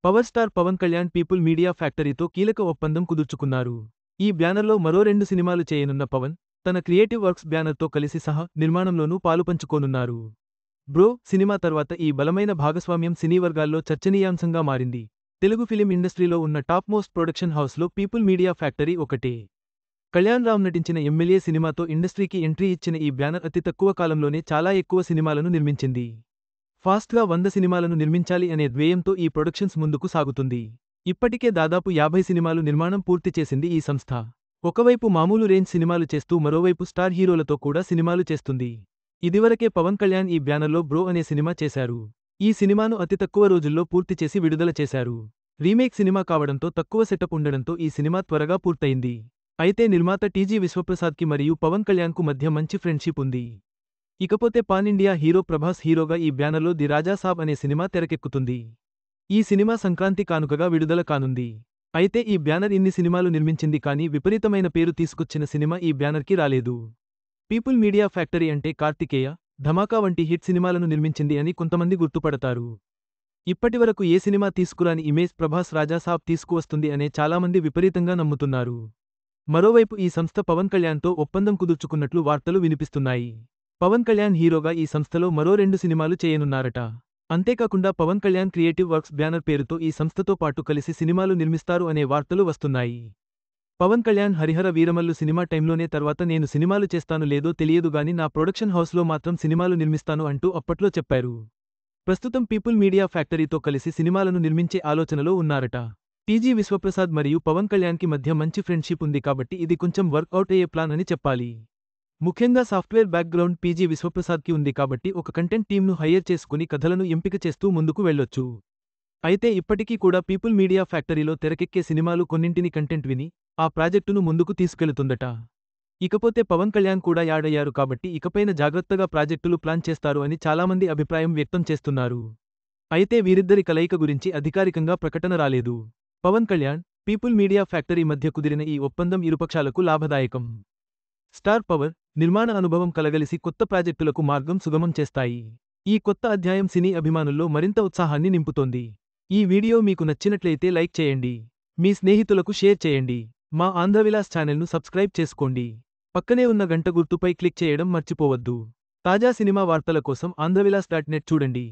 Power star Pawan Kalyan people media ఫ్యాక్టరీతో కీలక ఒప్పందం కుదుర్చుకున్నారు. ఈ బ్యానర్లో మరో 2 సినిమాలు చేయనున్న పవన్, తన క్రియేటివ్ వర్క్స్ బ్యానర్తో కలిసి నిర్మాణంలోనూ పాలుపంచుకోనున్నారు. బ్రో సినిమా తర్వాత ఈ బలమైన భాగస్వామ్యం సినీ వర్గాల్లో చర్చనీయాంశంగా మారింది. తెలుగు ఫిలిం ఇండస్ట్రీలో ఉన్న టాప్ మోస్ట్ ప్రొడక్షన్ హౌస్లో పీపుల్ మీడియా ఫ్యాక్టరీ ఒకటే. కళ్యాణ్ రామ్ నటించిన ఎమ్మెల్యే సినిమాతో ఇండస్ట్రీకి ఎంట్రీ ఇచ్చిన ఈ బ్యానర్ అతి తక్కువ కాలంలోనే చాలా ఎక్కువ సినిమాలను నిర్మించింది. ఫాస్ట్గా 100 సినిమాలను నిర్మించాలి అనే ధ్యేయంతో ఈ ప్రొడక్షన్స్ ముందుకు సాగుతుంది. ఇప్పటికే దాదాపు 50 సినిమాలు నిర్మాణం పూర్తి చేసింది ఈ సంస్థ. ఒకవైపు మామూలు రేంజ్ సినిమాలు చేస్తూ మరోవైపు స్టార్ హీరోలతో కూడా సినిమాలు చేస్తుంది. ఇదివరకే పవన్ కళ్యాణ్ ఈ బ్యానర్లో బ్రో అనే సినిమా చేశారు. ఈ సినిమాను అతి తక్కువ రోజుల్లో పూర్తి చేసి విడుదల చేశారు. రీమేక్ సినిమా కావడంతో తక్కువ సెటప్ ఉండడంతో ఈ సినిమా త్వరగా పూర్తయింది. అయితే నిర్మాత టీజీ విశ్వప్రసాద్కి మరియు పవన్ కళ్యాణ్కు మధ్య మంచి ఫ్రెండ్షిప్ ఉంది. ఇకపోతే పాన్ ఇండియా హీరో ప్రభాస్ హీరోగా ఈ బ్యానర్లో ది రాజా సాబ్ అనే సినిమా తెరకెక్కుతుంది. ఈ సినిమా సంక్రాంతి కానుకగా విడుదల కానుంది. అయితే ఈ బ్యానర్ ఇన్ని సినిమాలు నిర్మించింది కానీ విపరీతమైన పేరు తీసుకొచ్చిన సినిమా ఈ బ్యానర్కి రాలేదు. పీపుల్ మీడియా ఫ్యాక్టరీ అంటే కార్తికేయ, ధమాకా వంటి హిట్ సినిమాలను నిర్మించింది అని కొంతమంది గుర్తుపడతారు. ఇప్పటివరకు ఏ సినిమా తీసుకురాని ఇమేజ్ ప్రభాస్ రాజా సాబ్ తీసుకువస్తుంది అనే చాలామంది విపరీతంగా నమ్ముతున్నారు. మరోవైపు ఈ సంస్థ పవన్ కళ్యాణ్తో ఒప్పందం కుదుర్చుకున్నట్లు వార్తలు వినిపిస్తున్నాయి. పవన్ కళ్యాణ్ హీరోగా ఈ సంస్థలో మరో 2 సినిమాలు చేయనున్నారట. అంతేకాకుండా Pawan Kalyan creative works banner పేరుతో ఈ సంస్థతో పాటు కలిసి సినిమాలు నిర్మిస్తారు అనే వార్తలు వస్తున్నాయి. పవన్ కళ్యాణ్ హరిహర వీరమల్లు సినిమా టైంలోనే తర్వాత నేను సినిమాలు చేస్తాను లేదో తెలియదు గాని నా ప్రొడక్షన్ హౌస్లో మాత్రం సినిమాలు నిర్మిస్తాను అంటూ అప్పట్లో చెప్పారు. ప్రస్తుతం పీపుల్ మీడియా ఫ్యాక్టరీతో కలిసి సినిమాలను నిర్మించే ఆలోచనలో ఉన్నారట. టీజీ విశ్వప్రసాద్ మరియు పవన్ కళ్యాణ్కి మధ్య మంచి ఫ్రెండ్షిప్ ఉంది కాబట్టి ఇది కొంచెం వర్క్అవుట్ అయ్యే ప్లాన్ అని చెప్పాలి. ముఖ్యంగా సాఫ్ట్వేర్ బ్యాక్గ్రౌండ్ పీజీ విశ్వప్రసాద్కి ఉంది కాబట్టి ఒక కంటెంట్ టీమ్ను హైర్ చేసుకుని కథలను ఎంపిక చేస్తూ ముందుకు వెళ్ళొచ్చు. అయితే ఇప్పటికీ కూడా పీపుల్ మీడియా ఫ్యాక్టరీలో తెరకెక్కే సినిమాలు కొన్నింటిని కంటెంట్ విని ఆ ప్రాజెక్టును ముందుకు తీసుకెళుతుందట. ఇకపోతే పవన్ కళ్యాణ్ కూడా యాడ్ అయ్యారు కాబట్టి ఇకపైన జాగ్రత్తగా ప్రాజెక్టులు ప్లాన్ చేస్తారు అని చాలామంది అభిప్రాయం వ్యక్తం చేస్తున్నారు. అయితే వీరిద్దరి కలయిక గురించి అధికారికంగా ప్రకటన రాలేదు. Pawan Kalyan, people media factory మధ్య కుదిరిన ఈ ఒప్పందం ఇరుపక్షాలకు లాభదాయకం. స్టార్ పవర్, నిర్మాణ అనుభవం కలగలిసి కొత్త ప్రాజెక్టులకు మార్గం సుగమం చేస్తాయి. ఈ కొత్త అధ్యాయం సినీ అభిమానుల్లో మరింత ఉత్సాహాన్ని నింపుతోంది. ఈ వీడియో మీకు నచ్చినట్లయితే లైక్ చేయండి. మీ స్నేహితులకు షేర్ చేయండి. మా ఆంధ్రవిలాస్ ఛానల్ను సబ్స్క్రైబ్ చేసుకోండి. పక్కనే ఉన్న గంట గుర్తుపై క్లిక్ చేయడం మర్చిపోవద్దు. తాజా సినిమా వార్తల కోసం ఆంధ్రవిలాస్.net చూడండి.